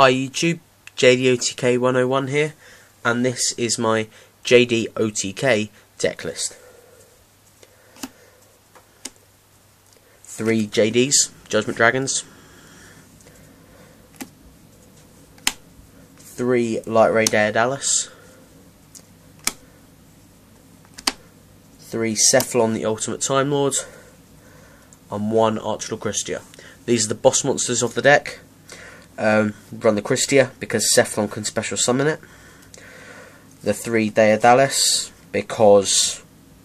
Hi YouTube, JDOTK 101 here, and this is my JDOTK deck list. 3 JDs, Judgment Dragons, 3 Light Ray Daedalus, 3 Cephalon the Ultimate Time Lord, and 1 Archdal Christia. These are the boss monsters of the deck. Run the Christia because Cephalon can special summon it. The 3 Daedalus because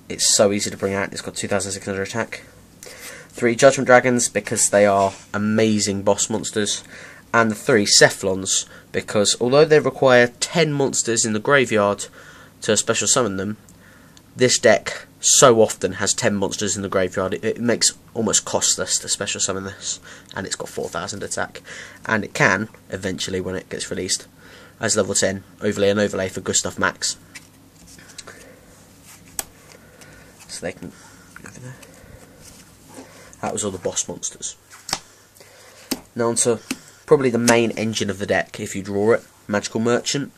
it's so easy to bring out, it's got 2600 attack. 3 Judgment Dragons because they are amazing boss monsters. And the 3 Cephalons because although they require 10 monsters in the graveyard to special summon them, this deck so often has 10 monsters in the graveyard, it makes almost costless to special summon this, and it's got 4000 attack, and it can, eventually when it gets released, as level 10, overlay and overlay for Gustav Max. So they can go over there. That was all the boss monsters. Now onto probably the main engine of the deck, if you draw it, Magical Merchant.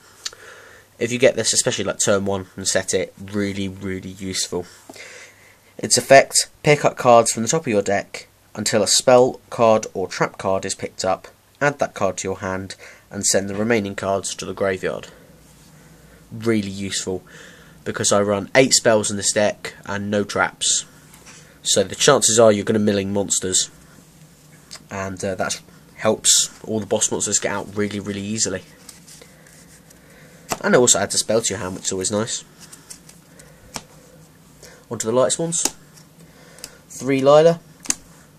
If you get this, especially like turn 1 and set it, really useful. Its effect, pick up cards from the top of your deck until a spell card or trap card is picked up, add that card to your hand and send the remaining cards to the graveyard. Really useful because I run 8 spells in this deck and no traps, so the chances are you're going to milling monsters, and that helps all the boss monsters get out really easily. And it also adds a spell to your hand, which is always nice. Onto the lights ones. 3 Lila,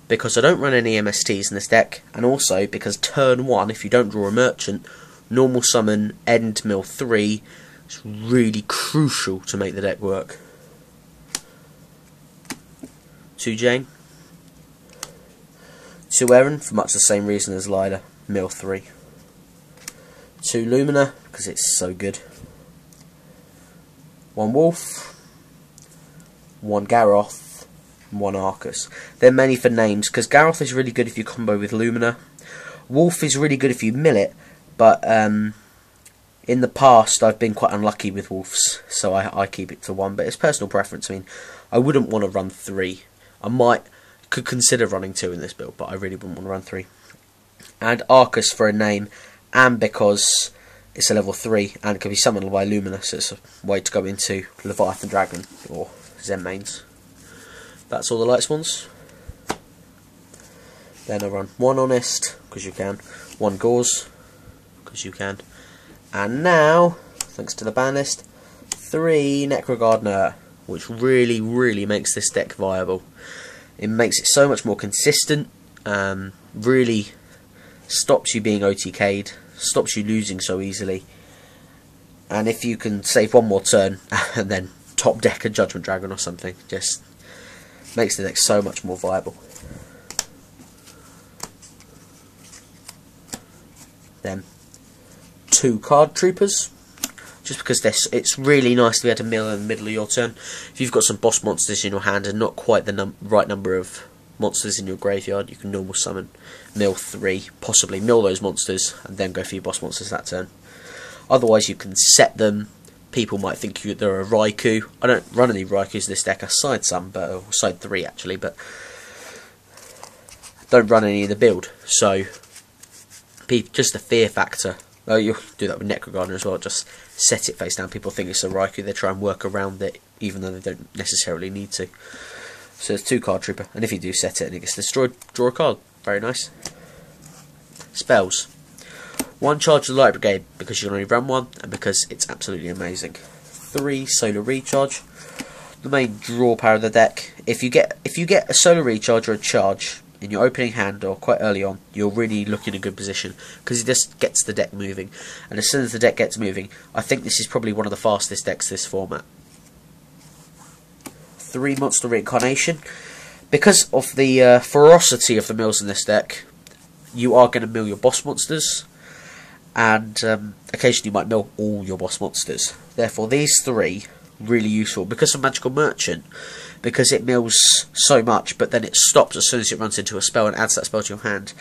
because I don't run any MSTs in this deck, and also because turn 1, if you don't draw a merchant, normal summon, end mill 3 is really crucial to make the deck work. 2 Jane. 2 Erin, for much the same reason as Lila, mill 3. 2 Lumina, because it's so good. 1 Wolf, 1 Garroth, and 1 Arcus. They're many for names, because Garroth is really good if you combo with Lumina. Wolf is really good if you mill it, but in the past I've been quite unlucky with Wolves, so I keep it to 1, but it's personal preference. I mean, I wouldn't want to run 3. Could consider running 2 in this build, but I really wouldn't want to run 3. And Arcus for a name, and because it's a level 3 and it can be summoned by Lumina, so it's a way to go into Leviathan Dragon or Zen mains. That's all the lights ones. Then I run 1 Honest, because you can, 1 Gauze, because you can, and now, thanks to the ban list, 3 Necrogardener, which really makes this deck viable. It makes it so much more consistent, really stops you being OTK'd, stops you losing so easily, and if you can save 1 more turn and then top deck a Judgment Dragon or something, just makes the deck so much more viable. Then 2 Card Troopers, just because it's really nice to be able to mill in the middle of your turn. If you've got some boss monsters in your hand and not quite the right number of monsters in your graveyard, you can normal summon, mill 3, possibly mill those monsters, and then go for your boss monsters that turn. Otherwise you can set them. People might think they're a Raikou. I don't run any Raikus in this deck, aside some, but aside 3 actually, but don't run any in the build, so just the fear factor. Oh, you'll do that with Necrogardener as well, just set it face down. People think it's a Raikou, they try and work around it, even though they don't necessarily need to. So there's 2 Card Trooper, and if you do set it and it gets destroyed, draw a card. Very nice. Spells. 1 Charge of the Light Brigade, because you can only run 1, and because it's absolutely amazing. 3 Solar Recharge. The main draw power of the deck. If you get a Solar Recharge or a Charge in your opening hand or quite early on, you're really looking in a good position, because it just gets the deck moving. And as soon as the deck gets moving, I think this is probably one of the fastest decks this format. 3 Monster Reincarnation. Because of the ferocity of the mills in this deck, you are going to mill your boss monsters, and occasionally you might mill all your boss monsters. Therefore these 3, really useful. Because of Magical Merchant, because it mills so much, but then it stops as soon as it runs into a spell and adds that spell to your hand.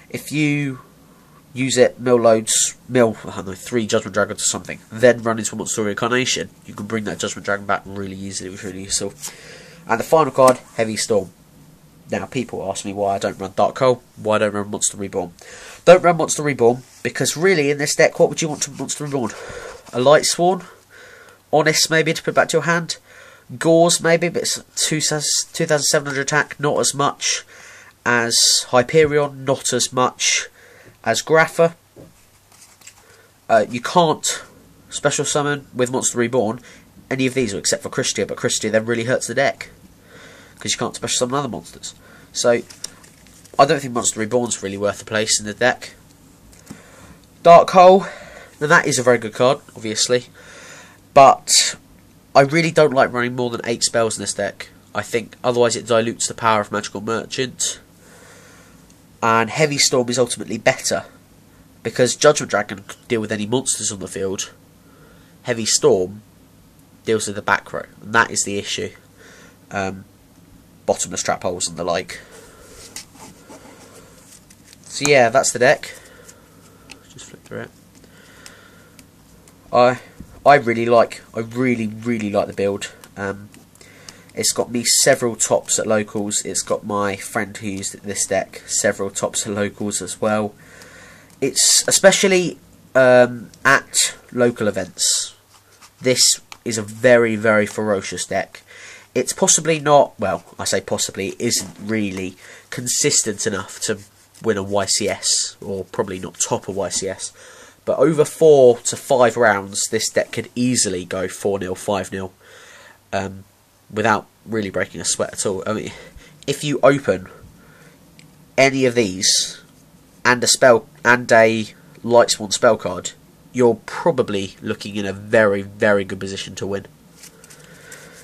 If you use it, mill loads, mill, I don't know, 3 Judgment Dragons or something, then run into a Monster Reincarnation, you can bring that Judgment Dragon back really easily, which is really useful. And the final card, Heavy Storm. Now, people ask me why I don't run Dark Hole, why I don't run Monster Reborn. Don't run Monster Reborn, because really in this deck, what would you want to Monster Reborn? A Light Sworn? Honest, maybe, to put back to your hand? Gauze, maybe, but it's 2,700 attack, not as much as Hyperion, not as much as Grapha. You can't special summon with Monster Reborn any of these except for Christia, but Christia then really hurts the deck because you can't special summon other monsters. So I don't think Monster Reborn's really worth a place in the deck. Dark Hole, now that is a very good card, obviously, but I really don't like running more than 8 spells in this deck. I think otherwise it dilutes the power of Magical Merchant. And Heavy Storm is ultimately better, because Judgment Dragon can deal with any monsters on the field. Heavy Storm deals with the back row, and that is the issue. Bottomless trap holes and the like. So yeah, that's the deck. Just flip through it. I really like the build. It's got me several tops at locals. It's got my friend who used this deck several tops at locals as well. It's especially at local events. This is a very, very ferocious deck. It's possibly not, well, I say possibly, it isn't really consistent enough to win a YCS, or probably not top a YCS. But over 4 to 5 rounds, this deck could easily go 4-0, 5-0. Without really breaking a sweat at all. I mean, if you open any of these and a Light Sworn spell card, you're probably looking in a very, very good position to win.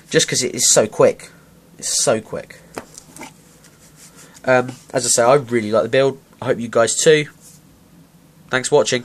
Just because it is so quick. It's so quick. As I say, I really like the build. I hope you guys too. Thanks for watching.